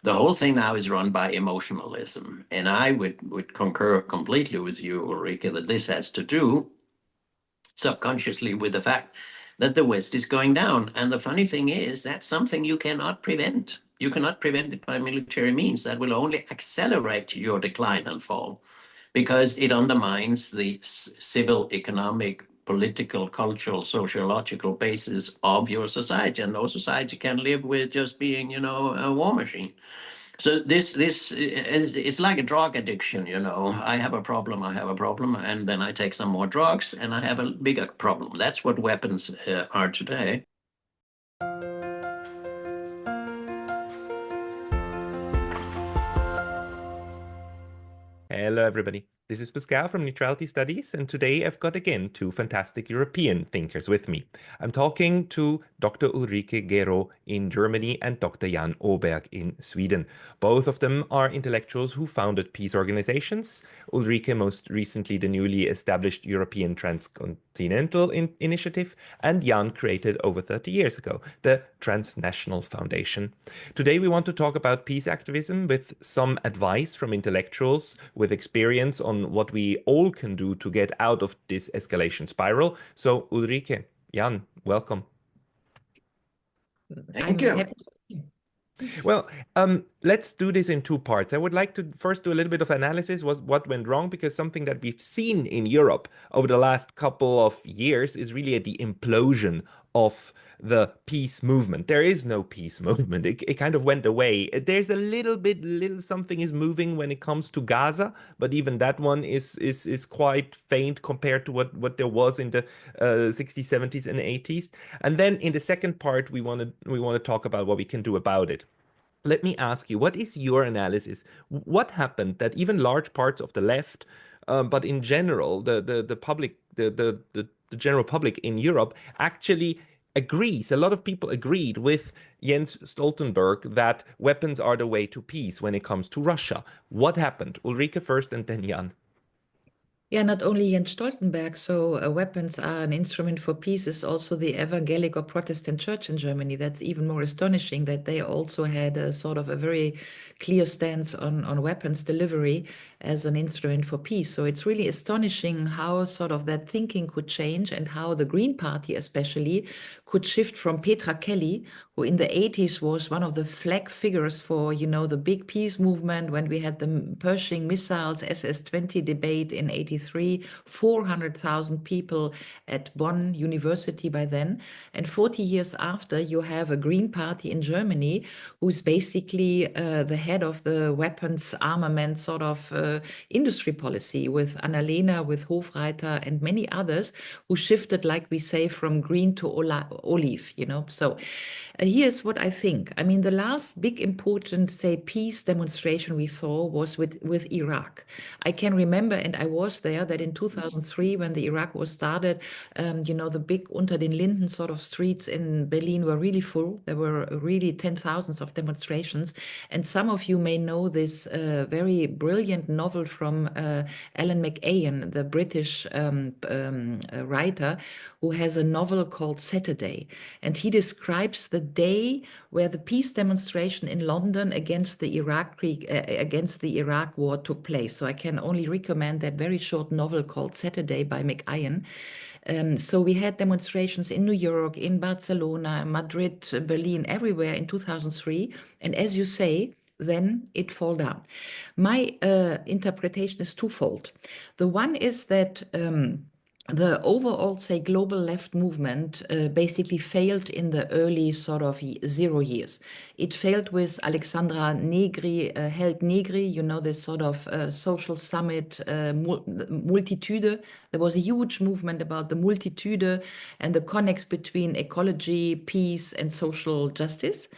The whole thing now is run by emotionalism. And I would concur completely with you, Ulrike, that this has to do subconsciously with the fact that the West is going down. And the funny thing is, that's something you cannot prevent. You cannot prevent it by military means. That will only accelerate your decline and fall, because it undermines the civil, economic, political, cultural, sociological basis of your society. And no society can live with just being, a war machine. So this it's like a drug addiction, I have a problem, and then I take some more drugs, and I have a bigger problem. That's what weapons are today. Hello, everybody. This is Pascal from Neutrality Studies, and today I've got again two fantastic European thinkers with me. I'm talking to Dr. Ulrike Guérot in Germany and Dr. Jan Oberg in Sweden. Both of them are intellectuals who founded peace organizations. Ulrike, most recently, the newly established European Transcontinental Initiative, and Jan created over 30 years ago the Transnational Foundation. Today we want to talk about peace activism with some advice from intellectuals with experience on what we all can do to get out of this escalation spiral. So Ulrike, Jan, welcome. Thank you. Well, let's do this in two parts. I would like to first do a little bit of analysis what went wrong, because something that we've seen in Europe over the last couple of years is really the implosion of the peace movement. There is no peace movement. It kind of went away. There's a little something is moving when it comes to Gaza, but even that one is quite faint compared to what there was in the 60s, 70s, and 80s. And then in the second part, we want to talk about what we can do about it. Let me ask you, what is your analysis? What happened that even large parts of the left, but in general, the public, the general public in Europe actually agrees, a lot of people agreed with Jens Stoltenberg that weapons are the way to peace when it comes to Russia. What happened? Ulrike first and then Jan. Yeah, not only Jens Stoltenberg, so weapons are an instrument for peace is also the Evangelic or Protestant Church in Germany. That's even more astonishing that they also had a sort of a very clear stance on weapons delivery as an instrument for peace. So it's really astonishing how sort of that thinking could change, and how the Green Party especially could shift from Petra Kelly, who in the 80s was one of the flag figures for, the big peace movement when we had the Pershing missiles SS-20 debate in 83, 400,000 people at Bonn University by then. And 40 years after, you have a Green Party in Germany who's basically the head of the weapons armament sort of industry policy, with Annalena, with Hofreiter, and many others who shifted, like we say, from green to olive, So here's what I think. I mean, the last big important, say, peace demonstration we saw was with Iraq. I can remember, and I was there, that in 2003, when the Iraq war started, the big Unter den Linden sort of streets in Berlin were really full. There were really 10,000s of demonstrations. And some of you may know this very brilliant novel from Alan McAyan, the British writer, who has a novel called Saturday. And he describes the day where the peace demonstration in London against the Iraq war took place. So I can only recommend that very short novel called Saturday by McAyan. So we had demonstrations in New York, in Barcelona, Madrid, Berlin, everywhere in 2003. And as you say, then it fall down. My interpretation is twofold. The one is that the overall, say, global left movement basically failed in the early sort of 0 years. It failed with Alexandra Negri, held Negri, this sort of social summit, Multitude. There was a huge movement about the Multitude and the connects between ecology, peace, and social justice.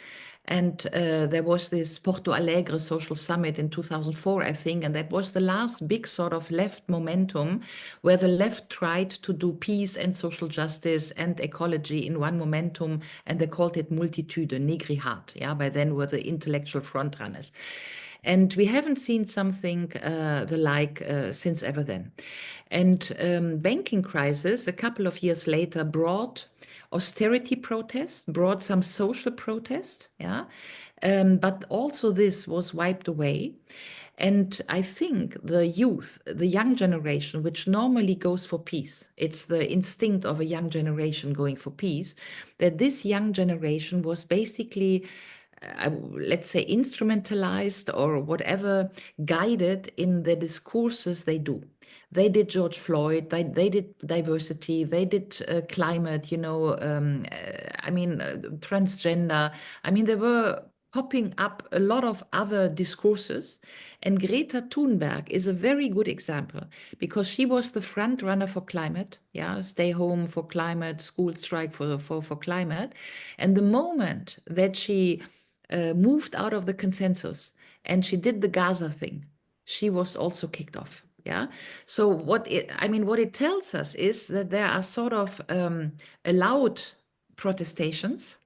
And there was this Porto Alegre social summit in 2004, I think, and that was the last big sort of left momentum where the left tried to do peace and social justice and ecology in one momentum, and they called it Multitude, Negri Hart. Yeah, by then were the intellectual frontrunners. And we haven't seen something the like since ever then. And banking crisis, a couple of years later, brought austerity protest, brought some social protest, yeah, but also this was wiped away. And I think the youth, the young generation, which normally goes for peace, it's the instinct of a young generation going for peace, that this young generation was basically, let's say, instrumentalized or whatever, guided in the discourses they do. They did George Floyd, they did diversity, they did climate, transgender. I mean, there were popping up a lot of other discourses. And Greta Thunberg is a very good example because she was the front runner for climate, yeah, stay home for climate, school strike for climate. And the moment that she moved out of the consensus and she did the Gaza thing, she was also kicked off. Yeah. So what it tells us is that there are sort of allowed protestations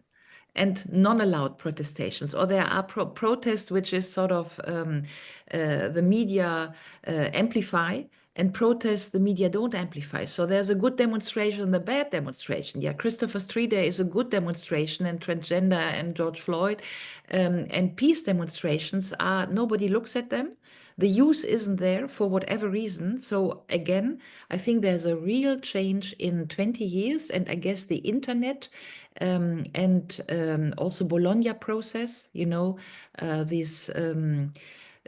and non-allowed protestations, or there are protests which is sort of the media amplify, and protests the media don't amplify. So there's a good demonstration and a bad demonstration. Yeah, Christopher Street Day is a good demonstration, and transgender and George Floyd and peace demonstrations are, nobody looks at them. The use isn't there for whatever reason. So again, I think there's a real change in 20 years. And I guess the internet and also Bologna process, this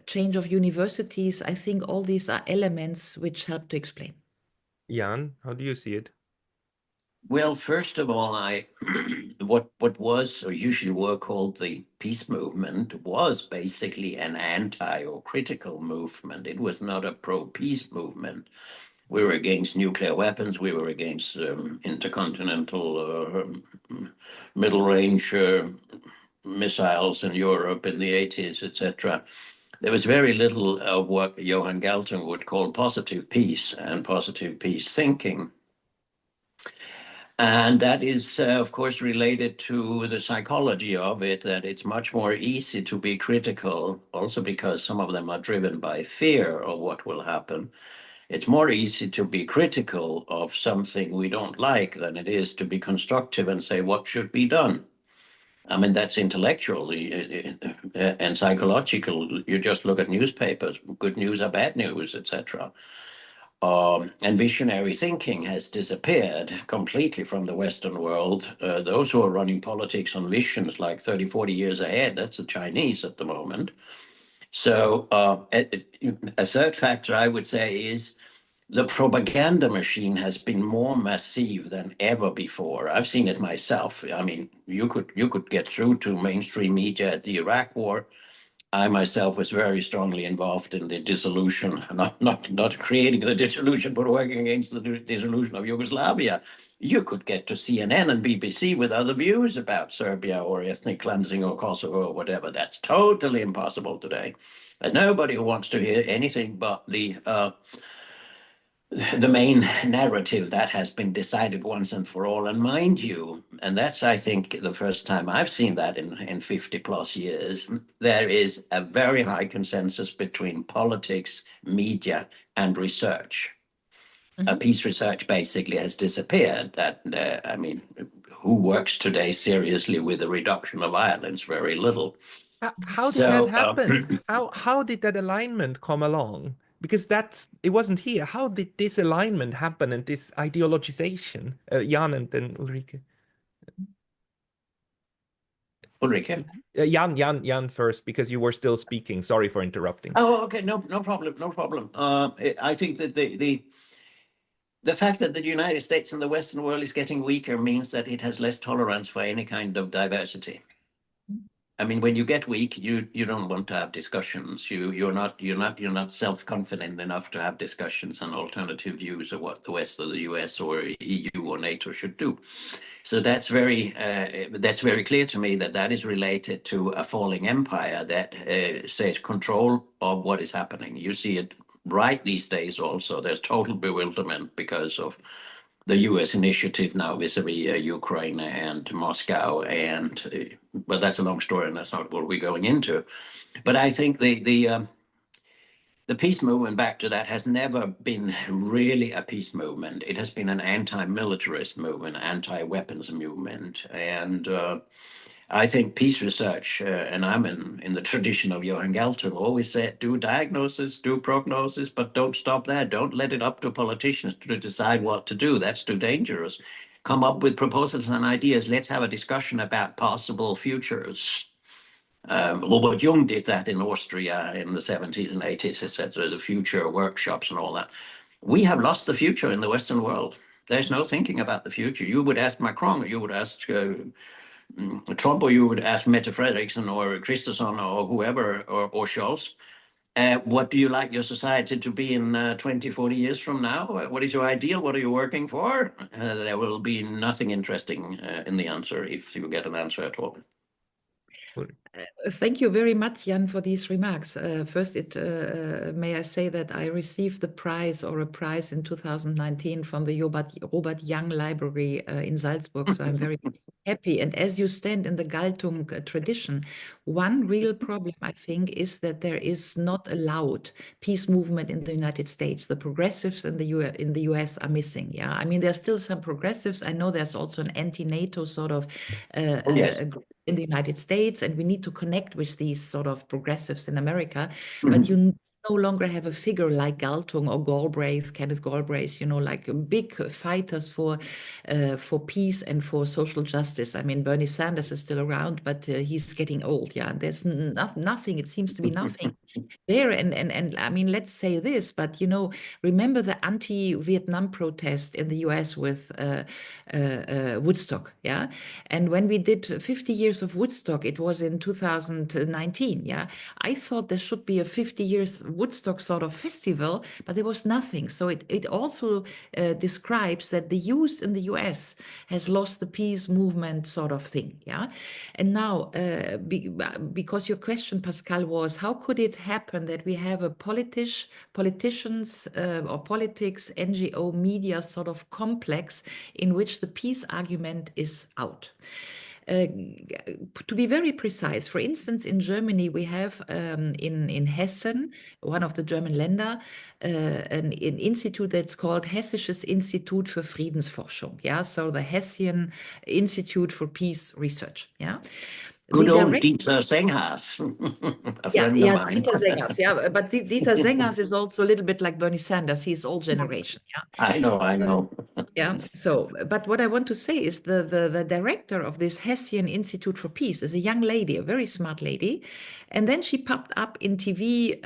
change of universities, I think all these are elements which help to explain. Jan, how do you see it? Well, first of all, what was or usually were called the peace movement was basically an anti or critical movement. It was not a pro-peace movement. We were against nuclear weapons. We were against intercontinental middle-range missiles in Europe in the 80s, etc. There was very little of what Johan Galtung would call positive peace and positive peace thinking. And that is, of course, related to the psychology of it, that it's much more easy to be critical, also because some of them are driven by fear of what will happen. It's more easy to be critical of something we don't like than it is to be constructive and say what should be done. I mean, that's intellectually and psychological. You just look at newspapers, good news or bad news, etc. And visionary thinking has disappeared completely from the Western world. Those who are running politics on visions like 30, 40 years ahead, that's the Chinese at the moment. So a third factor I would say is the propaganda machine has been more massive than ever before. I've seen it myself. I mean, you could get through to mainstream media at the Iraq War. I myself was very strongly involved in the dissolution, not creating the dissolution, but working against the dissolution of Yugoslavia. You could get to CNN and BBC with other views about Serbia or ethnic cleansing or Kosovo or whatever. That's totally impossible today. There's nobody who wants to hear anything but the main narrative that has been decided once and for all. And mind you, and that's, I think, the first time I've seen that in 50 plus years, there is a very high consensus between politics, media, and research. Peace research basically has disappeared. Who works today seriously with the reduction of violence? Very little. How did that happen? How did that alignment come along? Because it wasn't here. How did this alignment happen and this ideologization? Jan and then Ulrike. Ulrike? Jan first, because you were still speaking. Sorry for interrupting. Oh, okay, no problem. I think that the fact that the United States and the Western world is getting weaker means that it has less tolerance for any kind of diversity. I mean, when you get weak, you don't want to have discussions. You're not self-confident enough to have discussions on alternative views of what the West or the US or EU or NATO should do. So that's very clear to me that is related to a falling empire that says control of what is happening. You see it right these days also. There's total bewilderment because of the US initiative now vis-a-vis Ukraine and Moscow, but that's a long story and that's not what we're going into. But I think the the peace movement, back to that, has never been really a peace movement. It has been an anti-militarist movement, anti-weapons movement. And I think peace research, and I'm in the tradition of Johan Galtung, always said, do diagnosis, do prognosis, but don't stop there. Don't let it up to politicians to decide what to do. That's too dangerous. Come up with proposals and ideas. Let's have a discussion about possible futures. Robert Jung did that in Austria in the 70s and 80s, etc., the future workshops and all that. We have lost the future in the Western world. There's no thinking about the future. You would ask Macron, you would ask Trump, or you would ask Mette Frederiksen or Christensen or whoever, or Scholz, what do you like your society to be in 20, 40 years from now? What is your ideal? What are you working for? There will be nothing interesting in the answer if you get an answer at all. Thank you very much, Jan, for these remarks. First, may I say that I received the prize or a prize in 2019 from the Robert Young Library in Salzburg. So I'm very happy. And as you stand in the Galtung tradition, one real problem, I think, is that there is not a loud peace movement in the United States. The progressives in the US are missing. Yeah, I mean, there's still some progressives. I know there's also an anti-NATO sort of Yes. in the United States, and we need to connect with these sort of progressives in America. But you no longer have a figure like Galtung or Galbraith, Kenneth Galbraith, you know, like big fighters for peace and for social justice. I mean, Bernie Sanders is still around, but he's getting old. Yeah, and there's nothing. It seems to be nothing there. And I mean, let's say this, but you know, remember the anti-Vietnam protest in the US with Woodstock, yeah? And when we did 50 years of Woodstock, it was in 2019, yeah? I thought there should be a 50 years Woodstock sort of festival, but there was nothing. So it also describes that the youth in the US has lost the peace movement sort of thing, yeah? And now, because your question, Pascal, was how could it happen that we have a politicians or politics, NGO, media sort of complex in which the peace argument is out? To be very precise, for instance, in Germany, we have in Hessen, one of the German Länder, an institute that's called Hessisches Institut für Friedensforschung. Yeah, so the Hessian Institute for Peace Research. Yeah. Good old Dieter Senghaas, a friend of mine. Dieter Senghaas, yeah, but Dieter Senghaas is also a little bit like Bernie Sanders. He's old generation, yeah. I know. Yeah. So, but what I want to say is the director of this Hessian Institute for Peace is a young lady, a very smart lady, and then she popped up in TV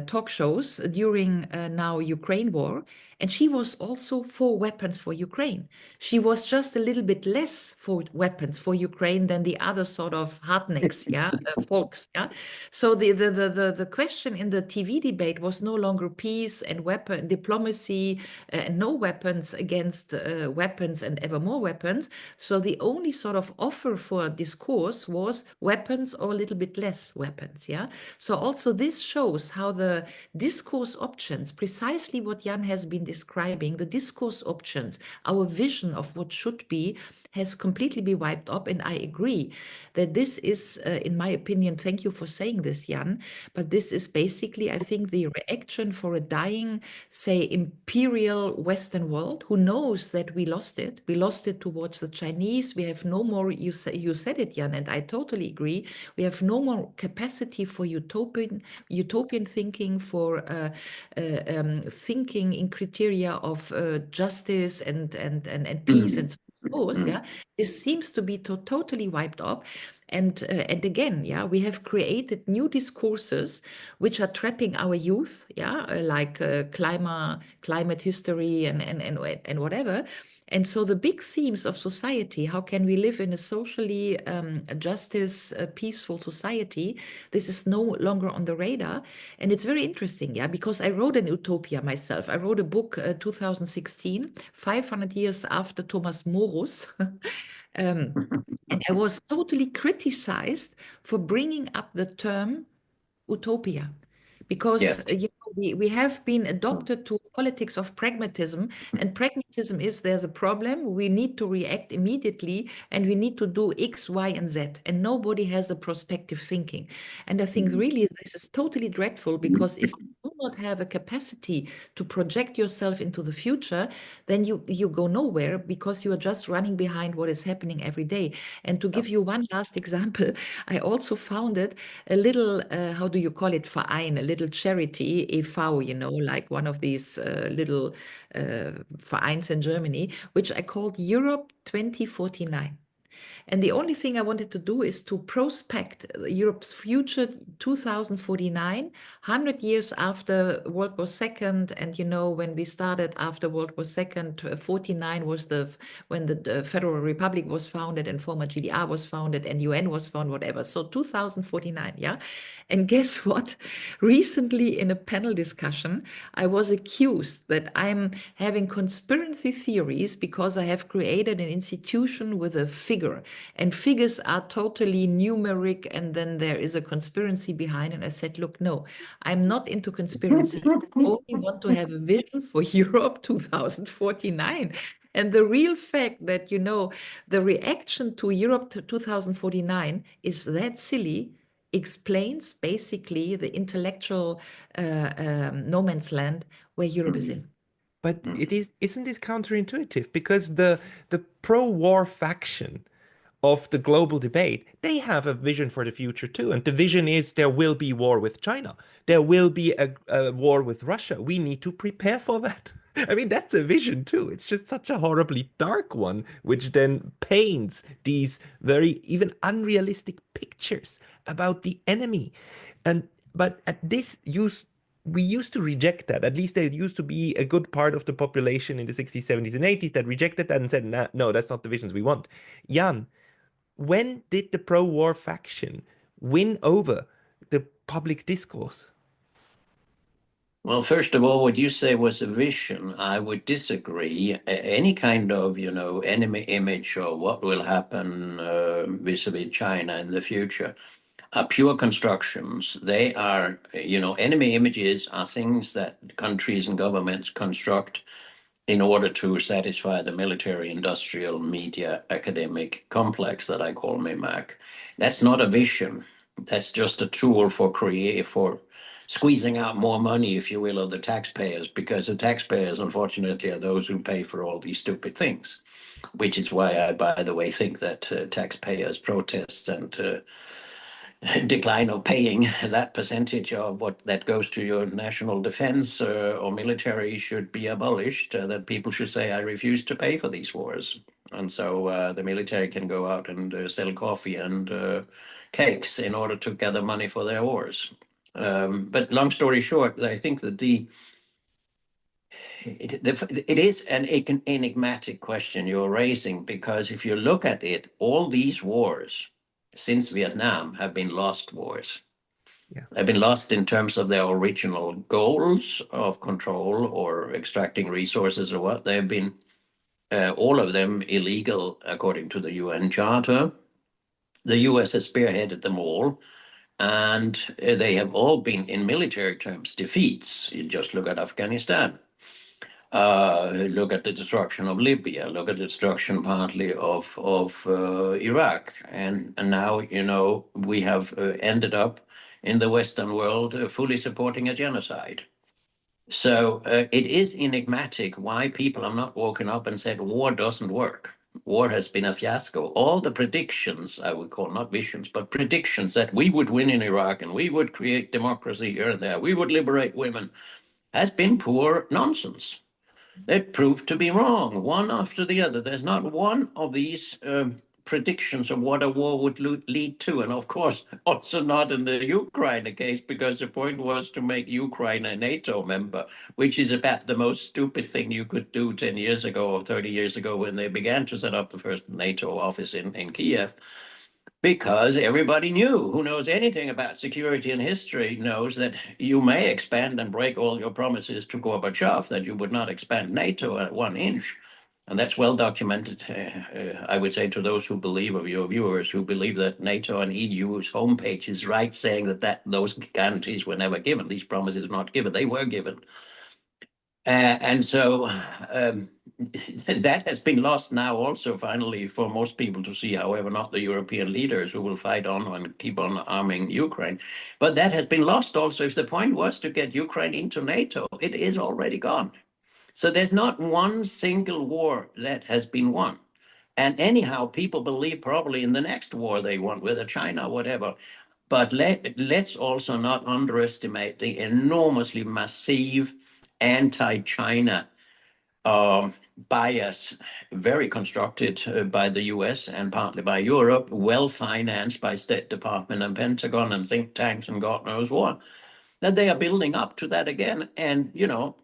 talk shows during now Ukraine war, and she was also for weapons for Ukraine. She was just a little bit less for weapons for Ukraine than the other sort of hardnecks, yeah, folks, yeah. So the question in the TV debate was no longer peace and weapon diplomacy and no weapons against weapons and ever more weapons. So the only sort of offer for discourse was weapons or a little bit less weapons, yeah. So also this shows how the discourse options, precisely what Jan has been describing, the discourse options, our vision of what should be, has completely been wiped up. And I agree that this is, in my opinion, thank you for saying this, Jan, but this is basically, I think, the reaction for a dying, say, imperial Western world who knows that we lost it. We lost it towards the Chinese. We have no more, you said it, Jan, and I totally agree. We have no more capacity for utopian thinking, for thinking in criteria of justice and peace and suppose, yeah, this seems to be totally wiped up. And again, yeah, we have created new discourses which are trapping our youth, yeah, like climate history and whatever. And so the big themes of society, how can we live in a socially justice, peaceful society? This is no longer on the radar. And it's very interesting, yeah, because I wrote an utopia myself. I wrote a book 2016, 500 years after Thomas Morus. And I was totally criticized for bringing up the term utopia, because Yes. you know, we have been adopted to politics of pragmatism, and pragmatism is there's a problem, we need to react immediately, and we need to do X, Y, and Z, and nobody has a prospective thinking. And I think really this is totally dreadful, because if you do not have a capacity to project yourself into the future, then you go nowhere, because you are just running behind what is happening every day. And to give you one last example, I also founded a little, how do you call it, Verein, a little charity, e.V., you know, like one of these little Vereins in Germany, which I called Europe 2049. And the only thing I wanted to do is to prospect Europe's future 2049, 100 years after World War II. And you know, when we started after World War II, 49 was when the Federal Republic was founded and former GDR was founded and UN was founded, whatever. So 2049, yeah. And guess what? Recently in a panel discussion, I was accused that I'm having conspiracy theories because I have created an institution with a figure, and figures are totally numeric, and then there is a conspiracy behind. And I said, look, no, I'm not into conspiracy. I only want to have a vision for Europe 2049. And the real fact that, you know, the reaction to Europe 2049 is that silly explains basically the intellectual no man's land where Europe is in. But isn't this counterintuitive? Because the pro-war faction of the global debate, they have a vision for the future too. And the vision is there will be war with China. There will be a war with Russia. We need to prepare for that. I mean, that's a vision too. It's just such a horribly dark one, which then paints these very even unrealistic pictures about the enemy. But at this we used to reject that. At least there used to be a good part of the population in the 60s, 70s, and 80s that rejected that and said, nah, no, that's not the visions we want. Jan, when did the pro-war faction win over the public discourse? Well, first of all, what you say was a vision. I would disagree. Any kind of, enemy image or what will happen vis-a-vis China in the future are pure constructions. They are, enemy images are things that countries and governments construct in order to satisfy the military, industrial, media, academic complex that I call MIMAC. That's not a vision. That's just a tool for squeezing out more money, if you will, of the taxpayers, because the taxpayers, unfortunately, are those who pay for all these stupid things, which is why I, by the way, think that taxpayers' protests and decline of paying that percentage of what that goes to your national defense or military should be abolished, that people should say, I refuse to pay for these wars. And so the military can go out and sell coffee and cakes in order to gather money for their wars. But long story short, I think that it is an enigmatic question you're raising, because if you look at it, all these wars since Vietnam have been lost wars. Yeah. They've been lost in terms of their original goals of control or extracting resources or what. They've been, all of them, illegal according to the UN Charter. The US has spearheaded them all, and they have all been, in military terms, defeats. You just look at Afghanistan. Look at the destruction of Libya. Look at the destruction partly of Iraq, and now we have ended up in the Western world fully supporting a genocide. So it is enigmatic why people have not woken up and said war doesn't work. War has been a fiasco. All the predictions, I would call not visions, but predictions that we would win in Iraq and we would create democracy here and there, we would liberate women, has been poor nonsense. They proved to be wrong, one after the other. There's not one of these predictions of what a war would lead to. And of course, also not in the Ukraine case, because the point was to make Ukraine a NATO member, which is about the most stupid thing you could do 10 years ago or 30 years ago when they began to set up the first NATO office in Kiev. Because everybody knew, who knows anything about security and history knows that you may expand and break all your promises to Gorbachev, that you would not expand NATO at 1 inch. And that's well documented, I would say, to those who believe, of your viewers who believe that NATO and EU's homepage is right, saying that those guarantees were never given. These promises were not given. They were given. And so that has been lost now also, finally, for most people to see, however, not the European leaders who will fight on and keep on arming Ukraine. But that has been lost also. If the point was to get Ukraine into NATO, it is already gone. So there's not one single war that has been won. And anyhow, people believe probably in the next war they want, whether China or whatever. But let's also not underestimate the enormously massive anti-China bias, very constructed by the US and partly by Europe, well financed by State Department and Pentagon and think tanks and God knows what, that they are building up to that again. And, you know,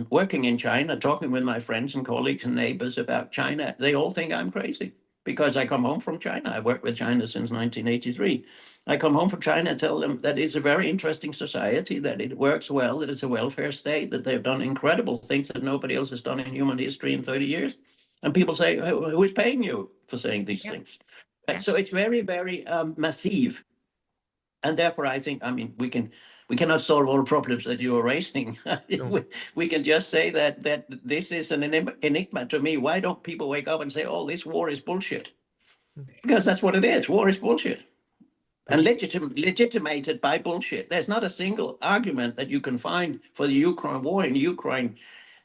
working in China, talking with my friends and colleagues and neighbors about China, they all think I'm crazy because I come home from China. I worked with China since 1983. I come home from China and tell them that it's a very interesting society, that it works well, that it's a welfare state, that they've done incredible things that nobody else has done in human history in 30 years. And people say, who is paying you for saying these things? Yeah. So it's very, very massive. And therefore, I think, I mean, we cannot solve all problems that you are raising. No. we can just say that this is an enigma to me. Why don't people wake up and say, oh, this war is bullshit? Because that's what it is. War is bullshit. And legitimated by bullshit. There's not a single argument that you can find for the Ukraine war in Ukraine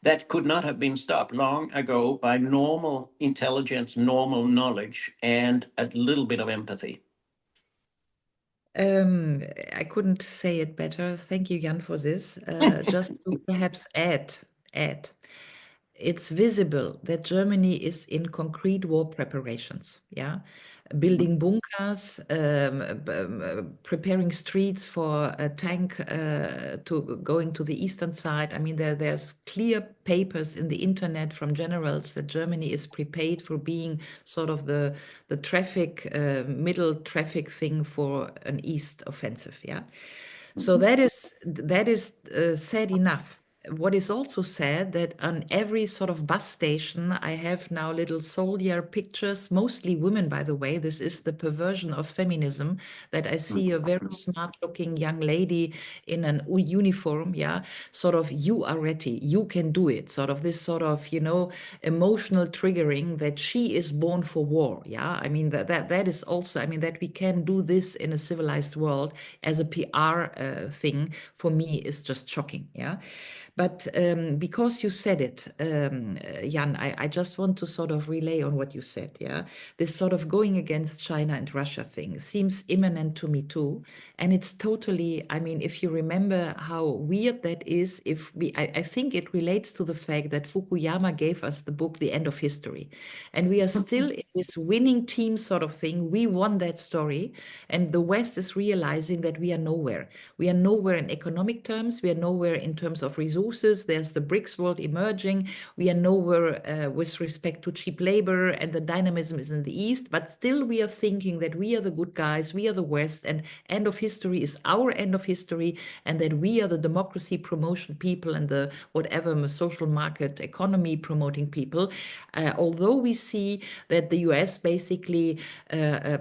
that could not have been stopped long ago by normal intelligence, normal knowledge, and a little bit of empathy. I couldn't say it better. Thank you, Jan, for this. Just to perhaps add, it's visible that Germany is in concrete war preparations, yeah? Building bunkers, preparing streets for a tank to going to the eastern side. I mean, there's clear papers in the internet from generals that Germany is prepared for being sort of the traffic, middle traffic thing for an east offensive, yeah? So that is sad enough. What is also sad that on every sort of bus station, I have now little soldier pictures, mostly women, by the way. This is the perversion of feminism, that I see a very smart looking young lady in an uniform, yeah, sort of, you are ready, you can do it, sort of this sort of, you know, emotional triggering that she is born for war, yeah. I mean, that is also, I mean, that we can do this in a civilized world as a PR thing, for me, is just shocking, yeah. But because you said it, Jan, I just want to sort of relay on what you said, yeah? This sort of going against China and Russia thing seems imminent to me too. And it's totally, I mean, if you remember how weird that is, I think it relates to the fact that Fukuyama gave us the book, The End of History. And we are still in this winning team sort of thing. We won that story. And the West is realizing that we are nowhere. We are nowhere in economic terms. We are nowhere in terms of resources. There's the BRICS world emerging. We are nowhere with respect to cheap labor, and the dynamism is in the East. But still, we are thinking that we are the good guys, we are the West, and end of history is our end of history, and that we are the democracy promotion people and the whatever social market economy promoting people. Although we see that the US basically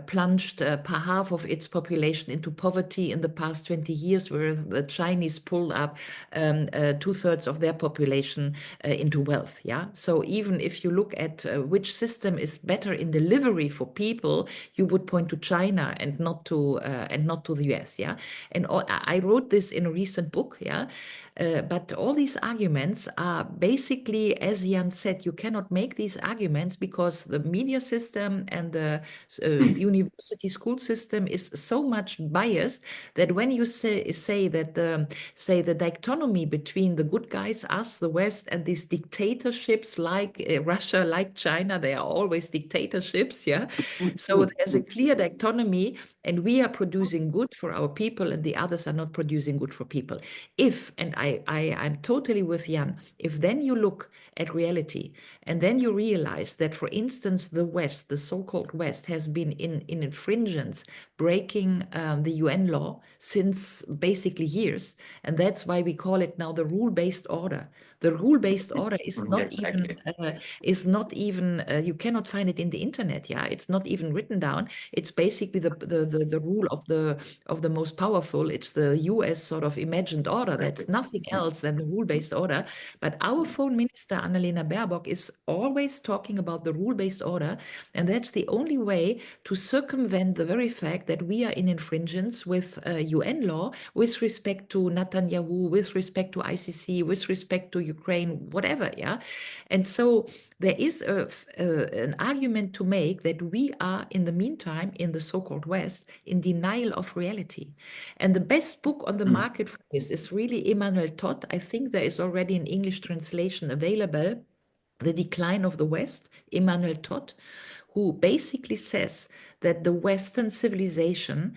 plunged half of its population into poverty in the past 20 years, where the Chinese pulled up 2/3 of their population into wealth. Yeah. So even if you look at which system is better in delivery for people, you would point to China and not to the US. Yeah. And I wrote this in a recent book. Yeah. But all these arguments are basically, as Jan said, you cannot make these arguments because the media system and the university school system is so much biased that when you say that the dichotomy between the good guys, us, the West, and these dictatorships like Russia, like China, they are always dictatorships, yeah. So there's a clear dichotomy and we are producing good for our people and the others are not producing good for people. If, and I'm totally with Jan, if then you look at reality and then you realize that, for instance, the West, the so-called West, has been in infringements, breaking the UN law since basically years, and that's why we call it now the rule-based order. The rule-based order is not Exactly. even you cannot find it in the internet. Yeah, it's not even written down. It's basically the rule of the most powerful. It's the US sort of imagined order. That's nothing else than the rule-based order. But our foreign minister Annalena Baerbock is always talking about the rule-based order, and that's the only way to circumvent the very fact that we are in infringements with UN law with respect to Netanyahu, with respect to ICC, with respect to Ukraine, whatever. Yeah, and so there is an argument to make that we are, in the meantime, in the so-called West, in denial of reality. And the best book on the market for this is really Emmanuel Todd. I think there is already an English translation available, The Decline of the West, Emmanuel Todd, who basically says that the Western civilization,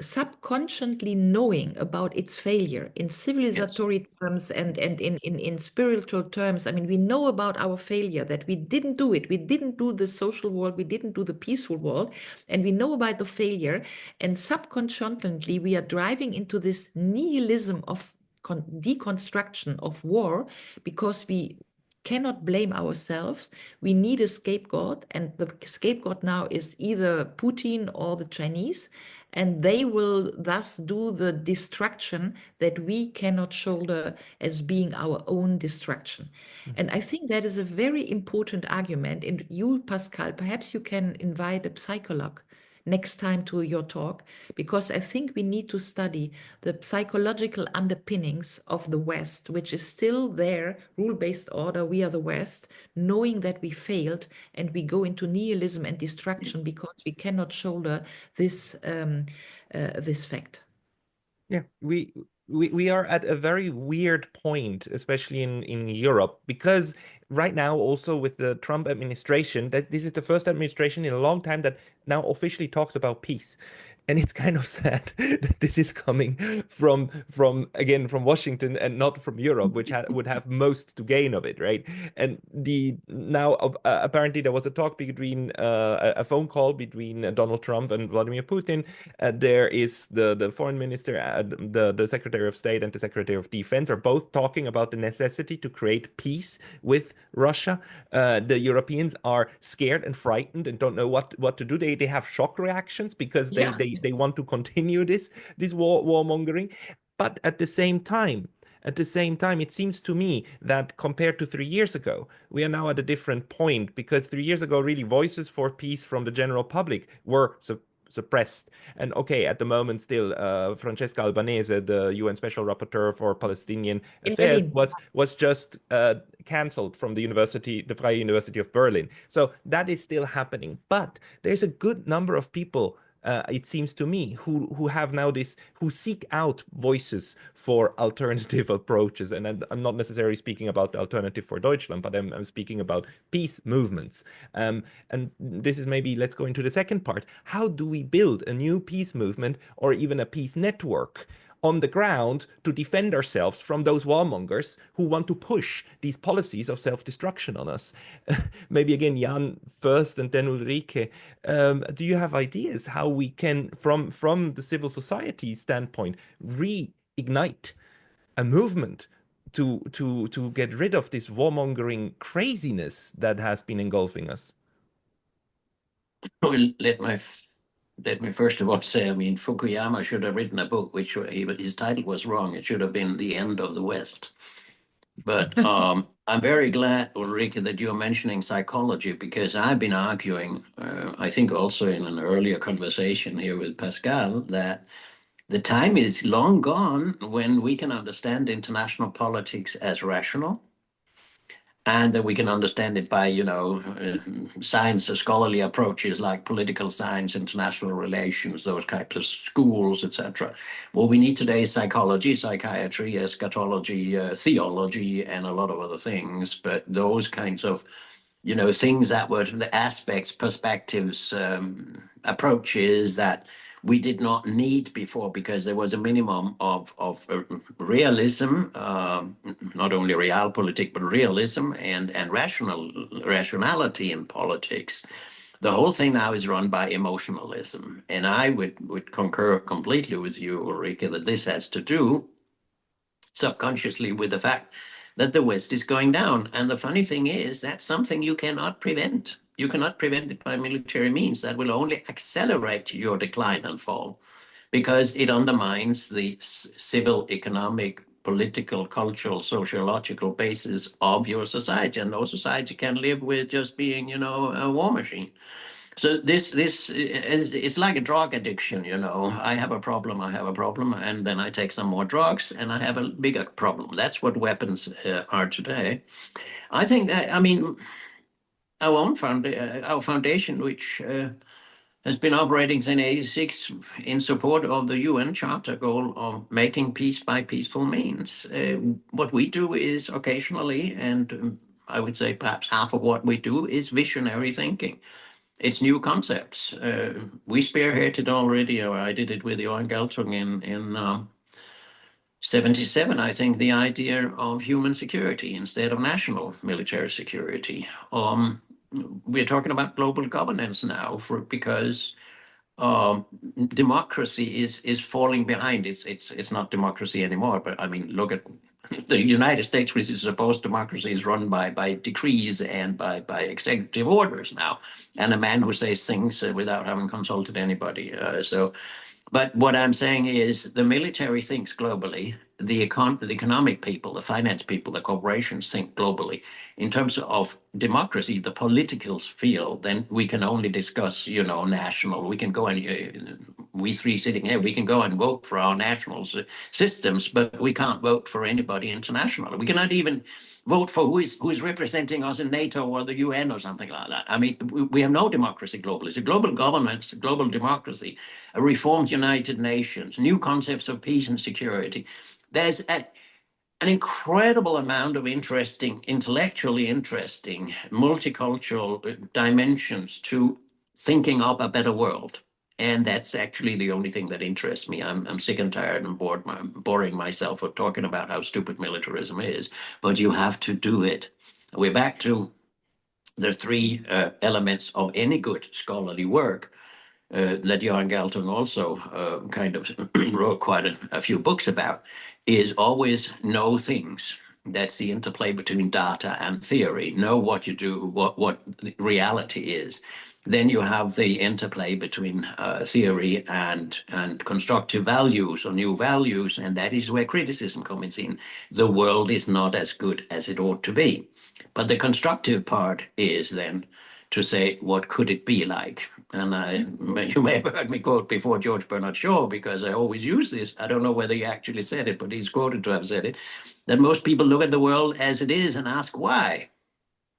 subconsciously knowing about its failure in civilizatory terms and in spiritual terms. I mean, we know about our failure, that we didn't do it. We didn't do the social world. We didn't do the peaceful world. And we know about the failure. And subconsciously, we are driving into this nihilism of deconstruction of war because we cannot blame ourselves. We need a scapegoat, and the scapegoat now is either Putin or the Chinese, and they will thus do the destruction that we cannot shoulder as being our own destruction. And I think that is a very important argument. And you, Pascal, perhaps you can invite a psychologist next time to your talk, because I think we need to study the psychological underpinnings of the West, which is still there, rule-based order, we are the West, knowing that we failed and we go into nihilism and destruction because we cannot shoulder this fact. Yeah, we are at a very weird point, especially in Europe, because right now, also with the Trump administration, that this is the first administration in a long time that now officially talks about peace. And it's kind of sad that this is coming from again from Washington and not from Europe, which would have most to gain of it, right? And the now apparently there was a talk between a phone call between Donald Trump and Vladimir Putin. There is the foreign minister, the Secretary of State, and the Secretary of Defense are both talking about the necessity to create peace with Russia. The Europeans are scared and frightened and don't know what to do. They have shock reactions because they want to continue this warmongering. But at the same time, it seems to me that compared to 3 years ago, we are now at a different point, because 3 years ago, really, voices for peace from the general public were suppressed. And okay, at the moment still, Francesca Albanese, the UN Special Rapporteur for Palestinian Affairs, was just cancelled from the Freie University of Berlin. So that is still happening. But there's a good number of people, it seems to me, who have now who seek out voices for alternative approaches. And I'm not necessarily speaking about the alternative for Deutschland, but I'm speaking about peace movements. And this is maybe, let's go into the second part. How do we build a new peace movement or even a peace network on the ground to defend ourselves from those warmongers who want to push these policies of self-destruction on us? Maybe again, Jan first and then Ulrike. Do you have ideas how we can, from the civil society standpoint, reignite a movement to get rid of this warmongering craziness that has been engulfing us? Well, let me first of all say, I mean, Fukuyama should have written a book which his title was wrong. It should have been The End of the West. But I'm very glad, Ulrike, that you're mentioning psychology, because I've been arguing, I think also in an earlier conversation here with Pascal, that the time is long gone when we can understand international politics as rational, and that we can understand it by, science, scholarly approaches like political science, international relations, those kinds of schools, etc. What we need today is psychology, psychiatry, eschatology, theology, and a lot of other things. But those kinds of, things that were the aspects, perspectives, approaches that we did not need before, because there was a minimum of realism, not only realpolitik, but realism and rationality in politics. The whole thing now is run by emotionalism. And I would concur completely with you, Ulrike, that this has to do subconsciously with the fact that the West is going down. And the funny thing is, that's something you cannot prevent. You cannot prevent it by military means. That will only accelerate your decline and fall, because it undermines the civil, economic, political, cultural, sociological basis of your society. And no society can live with just being, a war machine. So this it's like a drug addiction, I have a problem, and then I take some more drugs, and I have a bigger problem. That's what weapons are today. I think that, our foundation, which has been operating since '86 in support of the UN Charter goal of making peace by peaceful means. What we do is occasionally, and I would say perhaps half of what we do, is visionary thinking. It's new concepts. We spearheaded already, or I did it with Johan Galtung in 77, I think, the idea of human security instead of national military security. We're talking about global governance now because democracy is falling behind. It's not democracy anymore. But look at the United States, which is supposed democracy, is run by decrees and by executive orders now, and a man who says things without having consulted anybody. But what I'm saying is the military thinks globally, the economic people, the finance people, the corporations think globally. In terms of democracy, the political sphere, then we can only discuss, national. We can go and, we three sitting here, we can go and vote for our national systems, but we can't vote for anybody international. We cannot even vote for who's representing us in NATO or the UN or something like that. We have no democracy globally. It's a global governance, a global democracy, a reformed United Nations, new concepts of peace and security. There's an incredible amount of intellectually interesting, multicultural dimensions to thinking up a better world. And that's actually the only thing that interests me. I'm sick and tired and boring myself with talking about how stupid militarism is, but you have to do it. We're back to the three elements of any good scholarly work that Johan Galtung also kind of wrote quite a few books about, is always know things. That's the interplay between data and theory. Know what you do, what reality is. Then you have the interplay between theory and constructive values or new values, and that is where criticism comes in. The world is not as good as it ought to be. But the constructive part is then to say, what could it be like? And you may have heard me quote before George Bernard Shaw, because I always use this. I don't know whether he actually said it, but he's quoted to have said it, that most people look at the world as it is and ask why.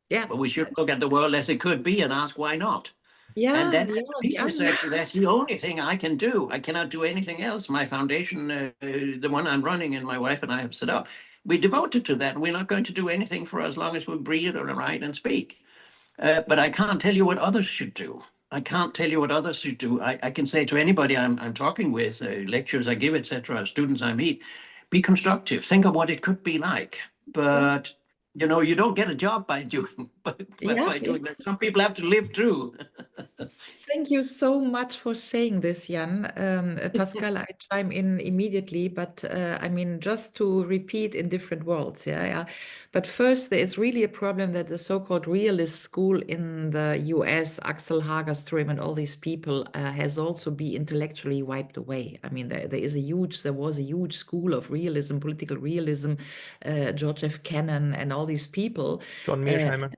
Yeah. But we should look at the world as it could be and ask why not. Yeah, and then as a peace researcher, that's the only thing I can do. I cannot do anything else. My foundation, the one I'm running and my wife and I have set up, we're devoted to that. And we're not going to do anything for as long as we breathe or write and speak. But I can't tell you what others should do. I can't tell you what others should do. I can say to anybody I'm talking with, lectures I give, etc., students I meet, be constructive. Think of what it could be like. But you don't get a job by doing that. Some people have to live through. Thank you so much for saying this, Jan. Pascal, I chime in immediately, but just to repeat in different words. Yeah. But first, there is really a problem that the so-called realist school in the US, Axel Hagerström and all these people, has also been intellectually wiped away. There was a huge school of realism, political realism, George F. Kennan and all these people. John Mearsheimer.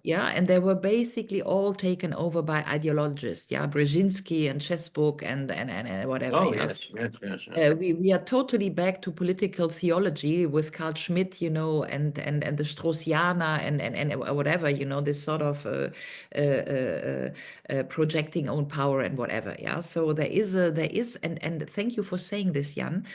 And they were basically all taken over by ideologists, Brzezinski and Chessbook and whatever. Oh, yes. We are totally back to political theology with Carl Schmitt, and the Straussiana and whatever, this sort of projecting own power and whatever. Yeah. So there is, and thank you for saying this, Jan.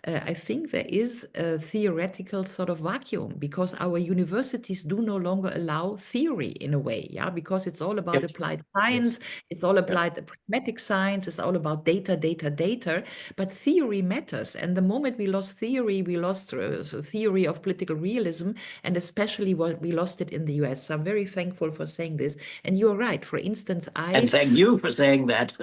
I think there is a theoretical sort of vacuum because our universities do no longer allow theory in a way, yeah, because it's all about Yes. applied Yes. science, it's all Yeah. applied pragmatic science, it's all about data, data, data, but theory matters. And the moment we lost theory, we lost theory of political realism, and especially what we lost it in the US. So I'm very thankful for saying this. And you're right. For instance, And thank you for saying that.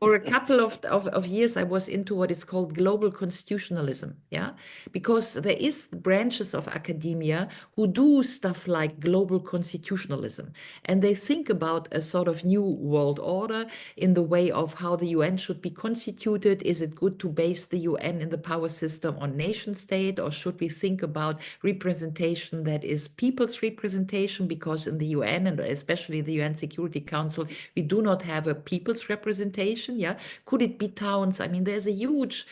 for a couple of years, I was into what is called global constitutionalism, yeah, because there is branches of academia who do stuff like global constitutionalism, and they think about a sort of new world order in the way of how the UN should be constituted. Is it good to base the UN in the power system on nation state, or should we think about representation that is people's representation? Because in the UN, and especially the UN Security Council, we do not have a people's representation. Yeah, could it be towns? I mean, there's a huge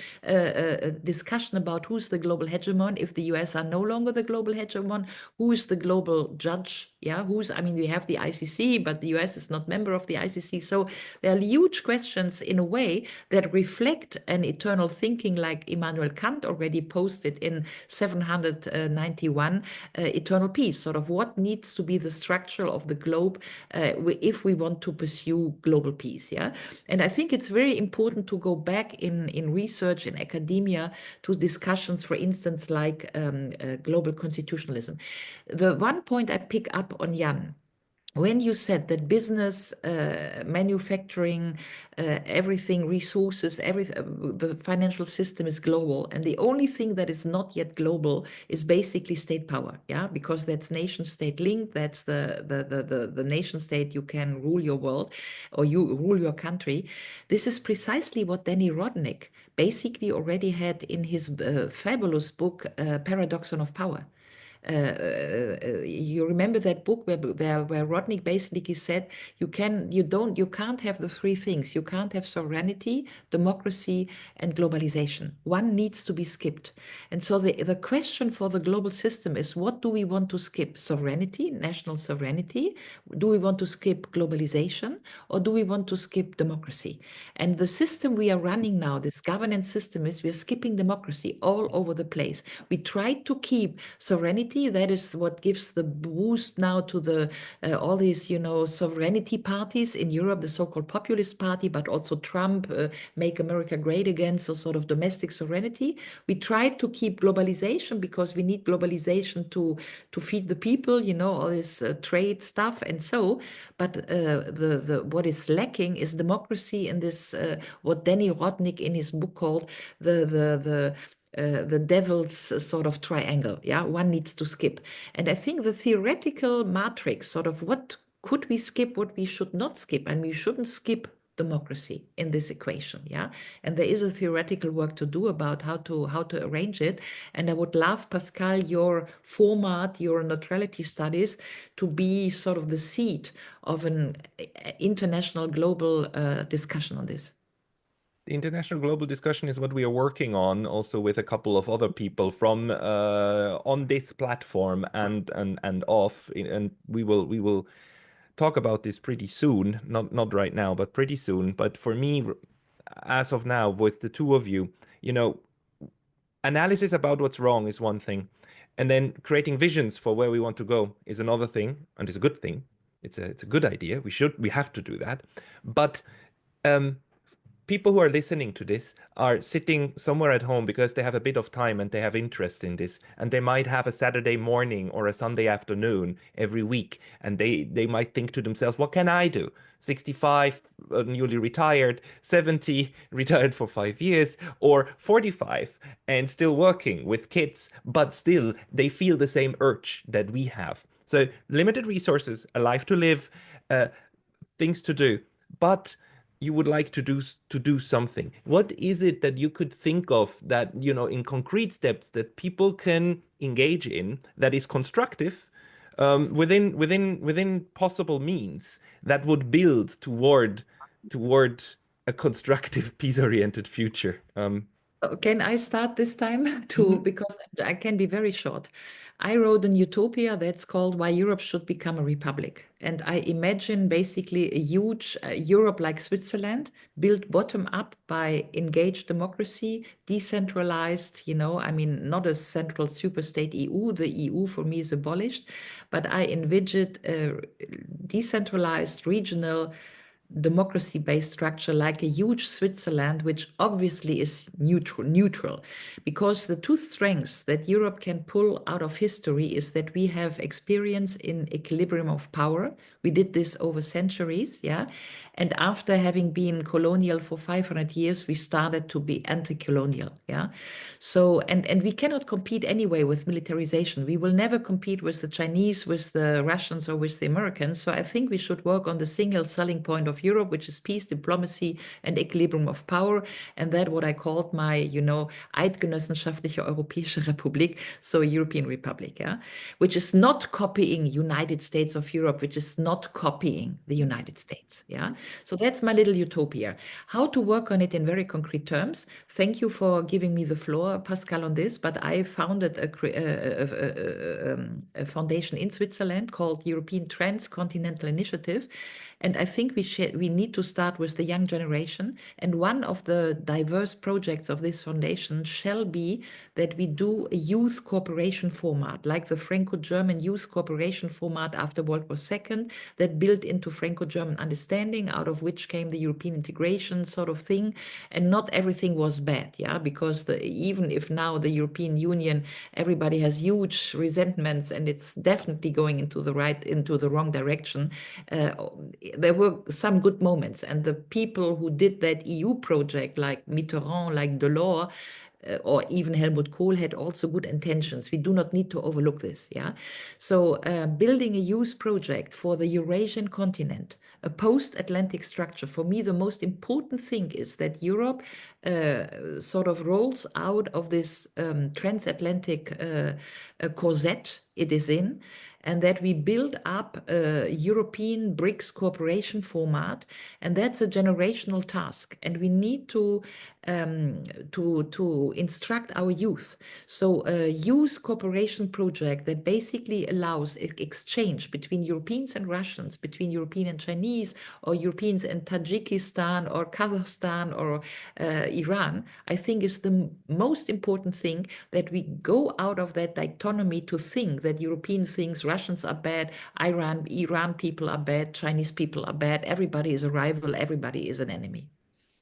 discussion about who's the global hegemon. If the US are no longer the global hegemon, who is the global judge? Yeah, I mean, we have the ICC, but the US is not member of the ICC. So there are huge questions in a way that reflect an eternal thinking, like Immanuel Kant already posted in 791, eternal peace, sort of what needs to be the structure of the globe if we want to pursue global peace. Yeah, and I think it's very important to go back in research in academia to discussions, for instance, like global constitutionalism. The one point I pick up on, Jan, when you said that business, manufacturing, everything, resources, everything, the financial system is global, and the only thing that is not yet global is basically state power, yeah, because that's nation state linked. That's the nation state, you can rule your world, or you rule your country. This is precisely what Danny Rodnick basically already had in his fabulous book, Paradoxon of Power. You remember that book where Rodnick basically said you can't have the three things. You can't have sovereignty, democracy, and globalization. One needs to be skipped. And so the question for the global system is, what do we want to skip? Sovereignty, national sovereignty? Do we want to skip globalization, or do we want to skip democracy? And the system we are running now, this governance system, is we're skipping democracy all over the place. We try to keep sovereignty. That is what gives the boost now to the all these, sovereignty parties in Europe, the so-called populist party, but also Trump, make America great again, so sort of domestic sovereignty. We try to keep globalization because we need globalization to feed the people, all this trade stuff and so. But the what is lacking is democracy in this what Danny Rodnick in his book called the devil's sort of triangle. Yeah, one needs to skip. And I think the theoretical matrix, sort of what could we skip, what we should not skip, and we shouldn't skip democracy in this equation. Yeah, and there is a theoretical work to do about how to arrange it. And I would love, Pascal, your format, your neutrality studies, to be sort of the seed of an international global discussion on this. The international global discussion is what we are working on, also with a couple of other people from on this platform and off, and we will talk about this pretty soon. Not right now, but pretty soon. But for me, as of now, with the two of you, analysis about what's wrong is one thing, and then creating visions for where we want to go is another thing, and it's a good thing. It's a good idea. We have to do that, but. People who are listening to this are sitting somewhere at home because they have a bit of time and they have interest in this, and they might have a Saturday morning or a Sunday afternoon every week, and they might think to themselves, what can I do? 65, newly retired, 70, retired for 5 years, or 45 and still working with kids, but still they feel the same urge that we have. So limited resources, a life to live, things to do, but you would like to do something. What is it that you could think of that, in concrete steps that people can engage in that is constructive, within possible means, that would build toward a constructive, peace-oriented future? Can I start this time too? Mhm. Because I can be very short. I wrote an utopia that's called Why Europe Should Become a Republic. And I imagine basically a huge Europe like Switzerland, built bottom up by engaged democracy, decentralized, I mean, not a central superstate EU. The EU for me is abolished, but I envisioned a decentralized regional democracy-based structure like a huge Switzerland, which obviously is neutral, because the two strengths that Europe can pull out of history is that we have experience in equilibrium of power. We did this over centuries, yeah. And after having been colonial for 500 years, we started to be anti-colonial, yeah. So, and we cannot compete anyway with militarization. We will never compete with the Chinese, with the Russians, or with the Americans. So I think we should work on the single selling point of Europe, which is peace, diplomacy, and equilibrium of power. And that what I called my, Eidgenossenschaftliche Europäische Republik, so European Republic, yeah, which is not copying United States of Europe, which is not copying the United States, yeah. So that's my little utopia. How to work on it in very concrete terms. Thank you for giving me the floor, Pascal, on this. But I founded a foundation in Switzerland called European Transcontinental Initiative. And I think we need to start with the young generation. And one of the diverse projects of this foundation shall be that we do a youth cooperation format, like the Franco-German youth cooperation format after World War II, that built into Franco-German understanding, out of which came the European integration sort of thing. And not everything was bad, yeah, because even if now the European Union, everybody has huge resentments, and it's definitely going into the wrong direction. There were some good moments, and the people who did that EU project, like Mitterrand, like Delors, or even Helmut Kohl, had also good intentions. We do not need to overlook this, yeah. So building a youth project for the Eurasian continent, a post-Atlantic structure. For me, the most important thing is that Europe sort of rolls out of this transatlantic corset it is in, and that we build up a European BRICS cooperation format, and that's a generational task. And we need to instruct our youth. So a youth cooperation project that basically allows exchange between Europeans and Russians, between European and Chinese, or Europeans and Tajikistan or Kazakhstan or Iran, I think is the most important thing, that we go out of that dichotomy to think that European things, Russians are bad, Iran people are bad, Chinese people are bad, everybody is a rival, everybody is an enemy.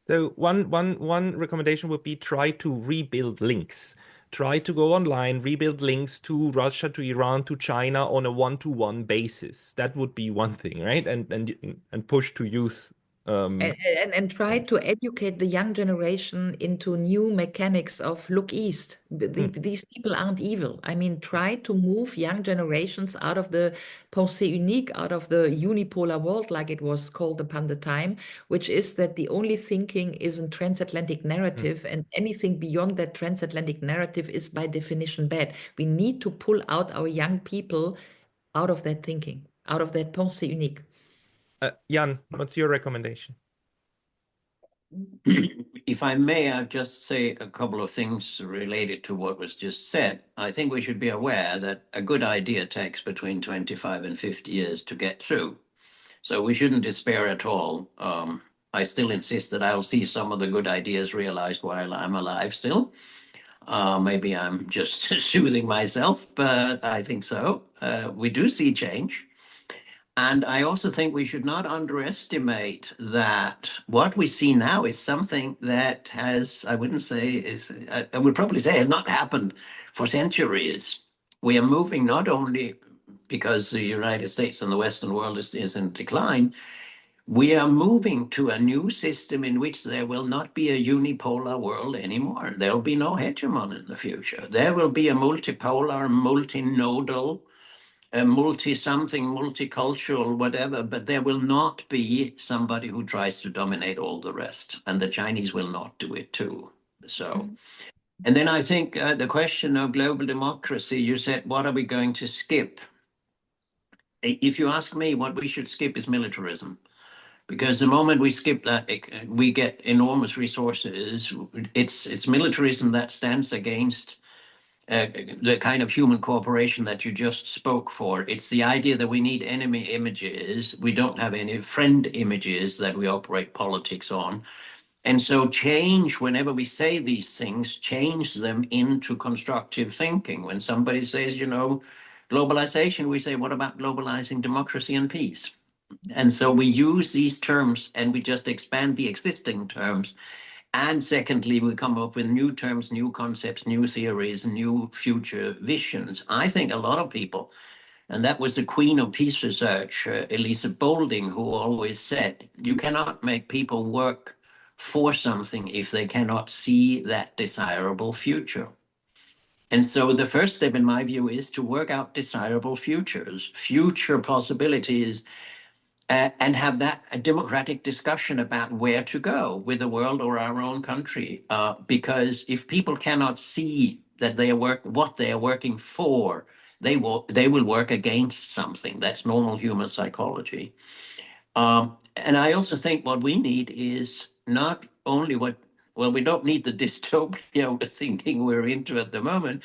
So one recommendation would be try to rebuild links. Try to go online, rebuild links to Russia, to Iran, to China on a one-to-one basis. That would be one thing, right? And push to youth. And try to educate the young generation into new mechanics of look east. These people aren't evil. I mean, try to move young generations out of the pensée unique, out of the unipolar world, like it was called upon the time, which is that the only thinking is a transatlantic narrative, and anything beyond that transatlantic narrative is by definition bad. We need to pull out our young people out of that thinking, out of that pensée unique. Jan, what's your recommendation? If I may, I'll just say a couple of things related to what was just said. I think we should be aware that a good idea takes between 25 and 50 years to get through. So we shouldn't despair at all. I still insist that I'll see some of the good ideas realized while I'm alive still. Maybe I'm just soothing myself, but I think so. We do see change. And I also think we should not underestimate that what we see now is something that has, I wouldn't say is, I would probably say has not happened for centuries. We are moving not only because the United States and the Western world is in decline, we are moving to a new system in which there will not be a unipolar world anymore. There will be no hegemon in the future. There will be a multipolar, multinodal, a multi-something, multicultural, whatever, but there will not be somebody who tries to dominate all the rest. And the Chinese will not do it too. So, and then I think the question of global democracy, you said, what are we going to skip? If you ask me, what we should skip is militarism, because the moment we skip that, we get enormous resources. It's militarism that stands against the kind of human cooperation that you just spoke for. It's the idea that we need enemy images. We don't have any friend images that we operate politics on. And so change, whenever we say these things, change them into constructive thinking. When somebody says, you know, globalization, we say, what about globalizing democracy and peace? And so we use these terms and we just expand the existing terms. And secondly, we come up with new terms, new concepts, new theories, new future visions. I think a lot of people, and that was the queen of peace research, Elisa Boulding, who always said, you cannot make people work for something if they cannot see that desirable future. And so the first step, in my view, is to work out desirable futures, future possibilities, and have that a democratic discussion about where to go with the world or our own country. Because if people cannot see that what they are working for, they will work against something. That's normal human psychology. And I also think what we need is not only we don't need the dystopia thinking we're into at the moment.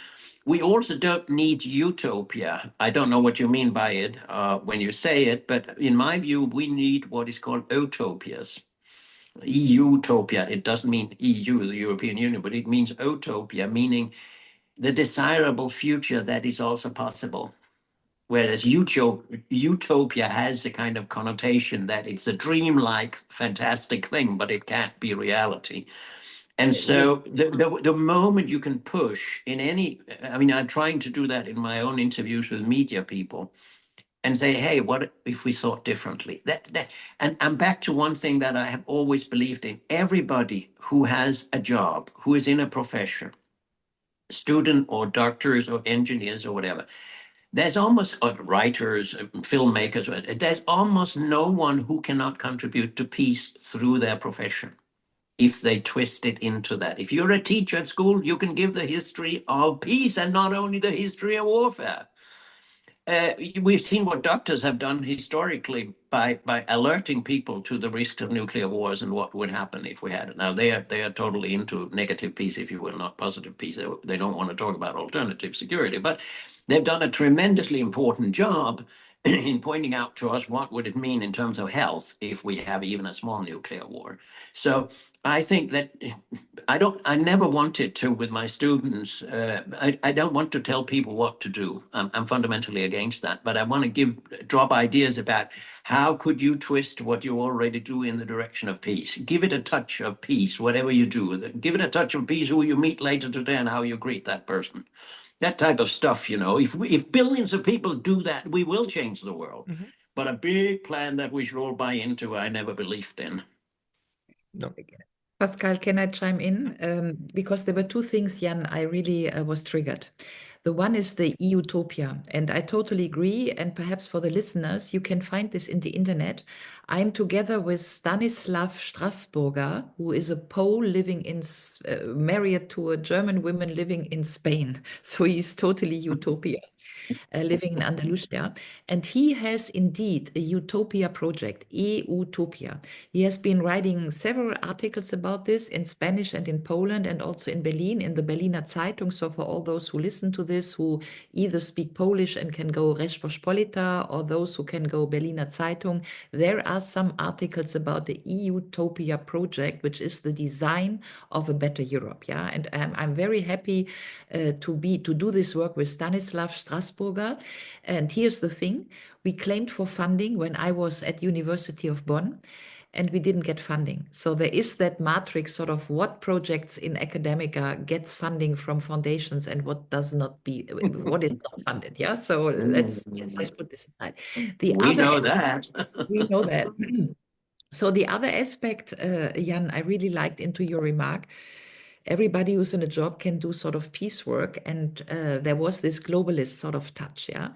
We also don't need utopia. I don't know what you mean by it when you say it, but in my view, we need what is called utopias. Utopia, it doesn't mean EU, the European Union, but it means utopia, meaning the desirable future that is also possible. Whereas utopia has a kind of connotation that it's a dreamlike, fantastic thing, but it can't be reality. And so the moment you can push in any, I mean, I'm trying to do that in my own interviews with media people and say, hey, what if we thought differently? And I'm back to one thing that I have always believed in. Everybody who has a job, who is in a profession, student or doctors or engineers or whatever, there's almost writers, filmmakers, there's almost no one who cannot contribute to peace through their profession if they twist it into that. If you're a teacher at school, you can give the history of peace and not only the history of warfare. We've seen what doctors have done historically by alerting people to the risks of nuclear wars and what would happen if we had it. Now, they are totally into negative peace, if you will, not positive peace. They don't want to talk about alternative security, but they've done a tremendously important job in pointing out to us what would it mean in terms of health if we have even a small nuclear war. So I think that I never wanted to with my students. I don't want to tell people what to do. I'm fundamentally against that, but I want to drop ideas about how could you twist what you already do in the direction of peace. Give it a touch of peace, whatever you do. Give it a touch of peace who you meet later today and how you greet that person. That type of stuff, you know, if billions of people do that, we will change the world. Mm-hmm. But a big plan that we should all buy into, I never believed in. No. Pascal, can I chime in? Because there were two things, Jan, I really was triggered. The one is the utopia, and I totally agree. And perhaps for the listeners, you can find this in the internet. I'm together with Stanislav Strasburger, who is a Pole living in, married to a German woman living in Spain. So he's totally utopia. Living in Andalusia. And he has indeed a utopia project, e-utopia. He has been writing several articles about this in Spanish and in Poland and also in Berlin, in the Berliner Zeitung. So for all those who listen to this, who either speak Polish and can go Rzeczpospolita, or those who can go Berliner Zeitung, there are some articles about the e-utopia project, which is the design of a better Europe. Yeah, and I'm very happy to do this work with Stanislav Strasburger. And here's the thing: we claimed for funding when I was at University of Bonn, and we didn't get funding. So there is that matrix, sort of what projects in academia gets funding from foundations and what does not be, what is not funded. Yeah. So let's put this aside. We know that. We know that. So the other aspect, Jan, I really liked into your remark. Everybody who's in a job can do sort of piecework, and there was this globalist sort of touch, yeah.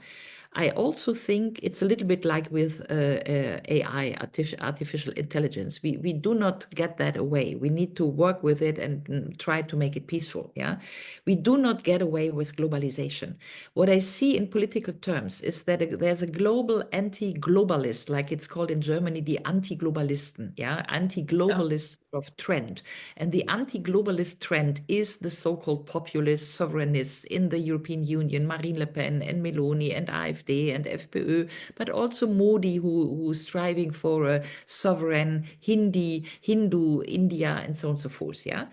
I also think it's a little bit like with AI, artificial intelligence. We do not get that away. We need to work with it and try to make it peaceful. Yeah, we do not get away with globalization. What I see in political terms is that there's a global anti-globalist, like it's called in Germany, the Anti-Globalisten. Yeah, anti-globalist of trend, and the anti-globalist trend is the so-called populist sovereignists in the European Union, Marine Le Pen and Meloni and AfD and FPÖ, but also Modi, who's striving for a sovereign Hindu India, and so on and so forth. Yeah.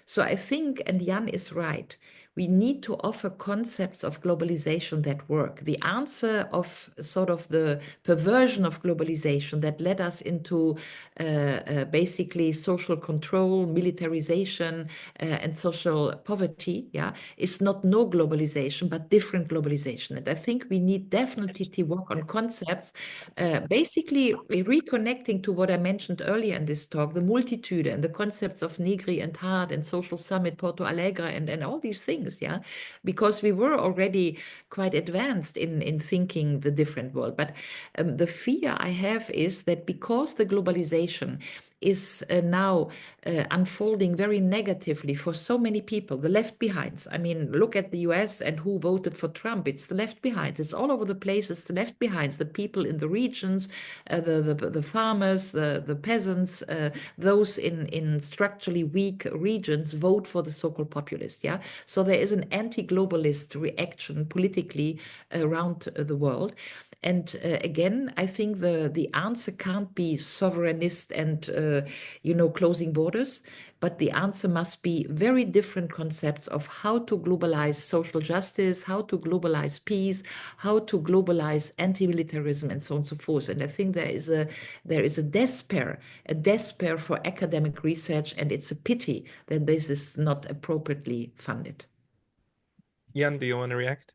So I think, and Jan is right, we need to offer concepts of globalization that work. The answer of sort of the perversion of globalization that led us into basically social control, militarization, and social poverty, yeah, is not no globalization, but different globalization. And I think we need definitely to work on concepts, basically reconnecting to what I mentioned earlier in this talk, the multitude and the concepts of Negri and Hard and Social Summit, Porto Alegre, and all these things, yeah, because we were already quite advanced in thinking the different world. But the fear I have is that because the globalization is now unfolding very negatively for so many people, the left behinds. I mean, look at the US and who voted for Trump. It's the left behinds. It's all over the place. It's the left behinds, the people in the regions, the farmers, the peasants, those in structurally weak regions vote for the so-called populist. Yeah. So there is an anti-globalist reaction politically around the world. And again, I think the answer can't be sovereignist and closing borders, but the answer must be very different concepts of how to globalize social justice, how to globalize peace, how to globalize anti-militarism, and so on and so forth. And I think there is a despair for academic research, and it's a pity that this is not appropriately funded. Jan, do you want to react?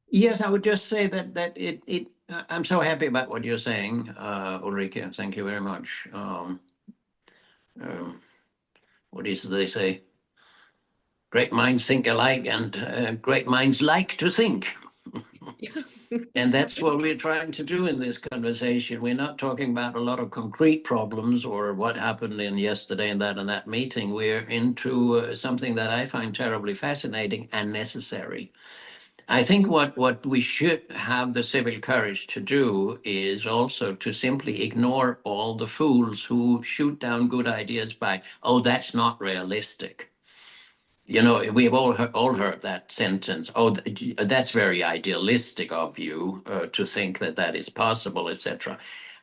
Yes, I would just say that I'm so happy about what you're saying, Ulrike. Thank you very much. What is it they say? Great minds think alike, and great minds like to think. And that's what we're trying to do in this conversation. We're not talking about a lot of concrete problems or what happened in yesterday and that meeting. We're into something that I find terribly fascinating and necessary. I think what we should have the civil courage to do is also to simply ignore all the fools who shoot down good ideas by, oh, that's not realistic. You know, we've all heard that sentence. Oh, that's very idealistic of you to think that is possible, etc.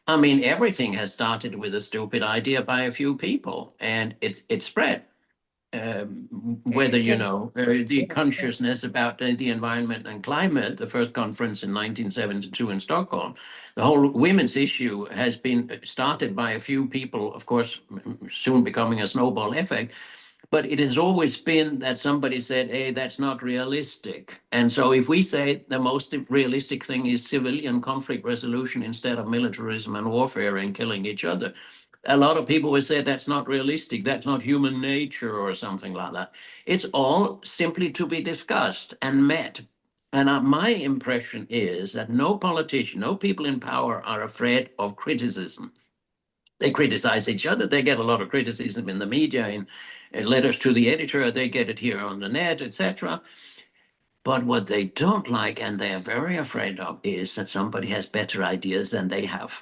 I mean, everything has started with a stupid idea by a few people, and it's spread. Whether the consciousness about the environment and climate, the first conference in 1972 in Stockholm, the whole women's issue has been started by a few people, of course, soon becoming a snowball effect. But it has always been that somebody said, hey, that's not realistic. And so if we say the most realistic thing is civilian conflict resolution instead of militarism and warfare and killing each other, a lot of people will say that's not realistic, that's not human nature or something like that. It's all simply to be discussed and met. And my impression is that no politician, no people in power are afraid of criticism. They criticize each other. They get a lot of criticism in the media, in letters to the editor. They get it here on the net, etc. But what they don't like and they are very afraid of is that somebody has better ideas than they have.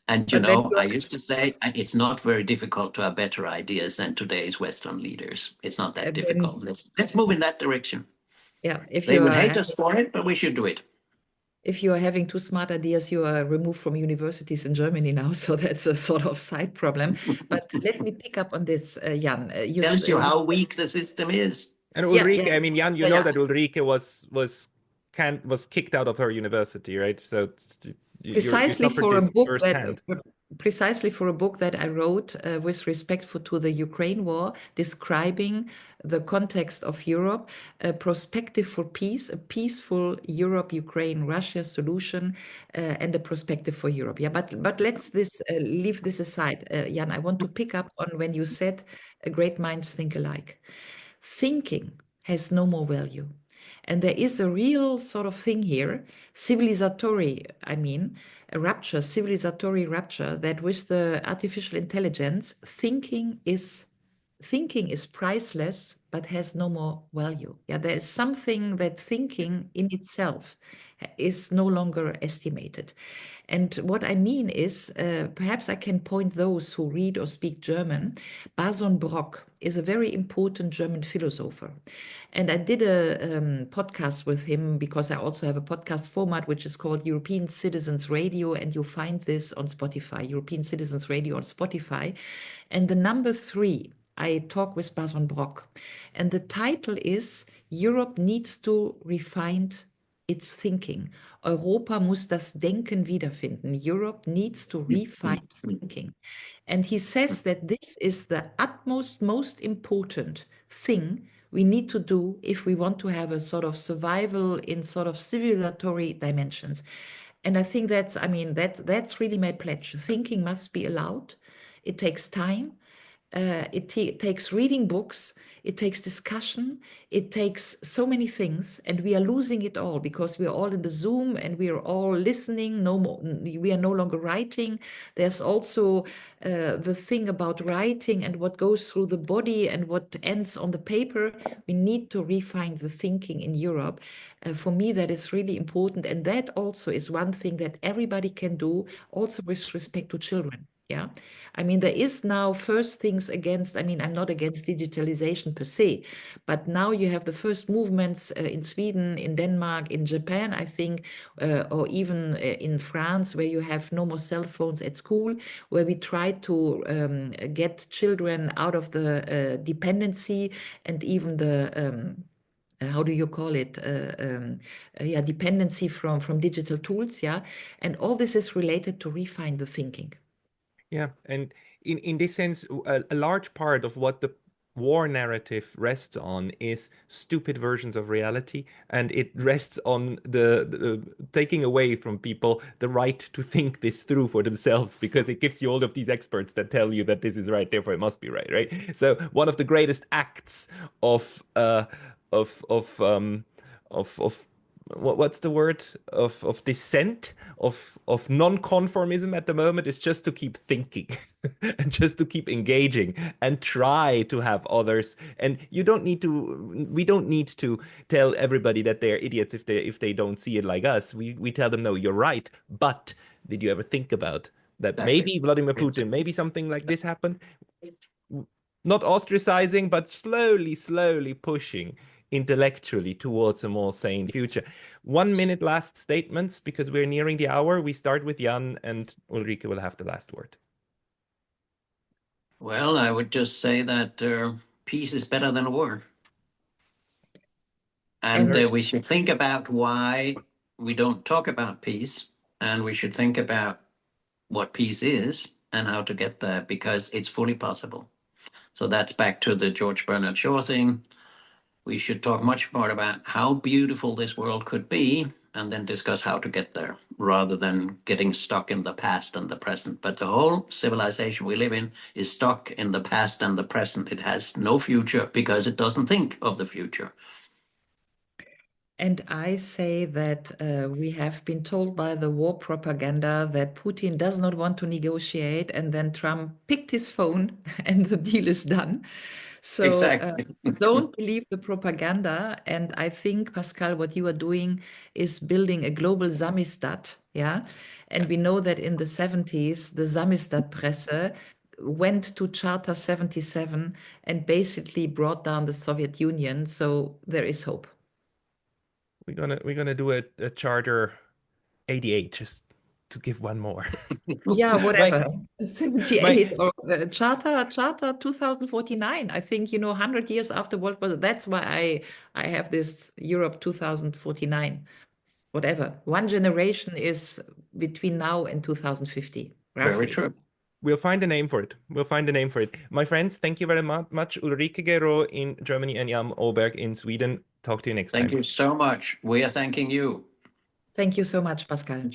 And I used to say it's not very difficult to have better ideas than today's Western leaders. It's not that difficult. Let's move in that direction. Yeah, if they you would hate us for it, but we should do it. If you are having too smart ideas, you are removed from universities in Germany now. So that's a sort of side problem. But let me pick up on this, Jan. Tells you how weak the system is. And Ulrike, I mean, Jan, you know that Ulrike was kicked out of her university, right? So precisely for a book that I wrote with respect to the Ukraine war, describing the context of Europe, a perspective for peace, a peaceful Europe, Ukraine, Russia solution, and a perspective for Europe. Yeah, but let's leave this aside, Jan. I want to pick up on when you said great minds think alike. Thinking has no more value. And there is a real sort of thing here, civilizatory, I mean, a rupture, civilizatory rupture, that with the artificial intelligence, thinking is priceless, but has no more value. Yeah, there is something that thinking in itself is no longer estimated. And what I mean is, perhaps I can point those who read or speak German. Bason Brock is a very important German philosopher. And I did a podcast with him because I also have a podcast format which is called European Citizens Radio. And you find this on Spotify, European Citizens Radio on Spotify. And the number 3, I talk with Bason Brock. And the title is Europe Needs to Refine its Thinking. Europa muss das Denken wiederfinden. Europe needs to refine thinking. And he says that this is the utmost, most important thing we need to do if we want to have a sort of survival in sort of civilizatory dimensions. And I think that's really my pledge. Thinking must be allowed. It takes time. It takes reading books, it takes discussion, it takes so many things, and we are losing it all because we are all in the Zoom and we are all listening. No more, we are no longer writing. There's also the thing about writing and what goes through the body and what ends on the paper. We need to refine the thinking in Europe. For me, that is really important, and that also is one thing that everybody can do, also with respect to children. Yeah, I mean, there is now first things against, I mean, I'm not against digitalization per se, but now you have the first movements in Sweden, in Denmark, in Japan, I think, or even in France, where you have no more cell phones at school, where we try to get children out of the dependency and even the how do you call it? Yeah, dependency from digital tools. Yeah, and all this is related to refine the thinking. Yeah, and in this sense, a large part of what the war narrative rests on is stupid versions of reality, and it rests on the taking away from people the right to think this through for themselves, because it gives you all of these experts that tell you that this is right, therefore it must be right, right? So one of the greatest acts of what's the word of dissent of non-conformism at the moment is just to keep thinking and just to keep engaging and try to have others. And we don't need to tell everybody that they're idiots if they don't see it like us. We tell them, no, you're right, but did you ever think about that? Maybe Vladimir Putin, maybe something like this happened. Not ostracizing, but slowly pushing intellectually towards a more sane future. 1 minute last statements, because we're nearing the hour. We start with Jan, and Ulrike will have the last word. Well, I would just say that peace is better than war. And we should think about why we don't talk about peace, and we should think about what peace is and how to get there, because it's fully possible. So that's back to the George Bernard Shaw thing. We should talk much more about how beautiful this world could be and then discuss how to get there, rather than getting stuck in the past and the present. But the whole civilization we live in is stuck in the past and the present. It has no future because it doesn't think of the future. And I say that we have been told by the war propaganda that Putin does not want to negotiate, and then Trump picked his phone and the deal is done. So Exactly. don't believe the propaganda. And I think, Pascal, what you are doing is building a global Samisdat. Yeah. And we know that in the 70s, the Samisdat Presse went to Charter 77 and basically brought down the Soviet Union. So there is hope. We're gonna do a Charter 88 just to give one more. Yeah, whatever. 78 or Charter 2049. I think, 100 years after World War. That's why I have this Europe 2049. Whatever. One generation is between now and 2050, roughly. Very true. We'll find a name for it. My friends, thank you very much. Ulrike Guérot in Germany and Jan Oberg in Sweden. Talk to you next time. Thank you so much. We are thanking you. Thank you so much, Pascal.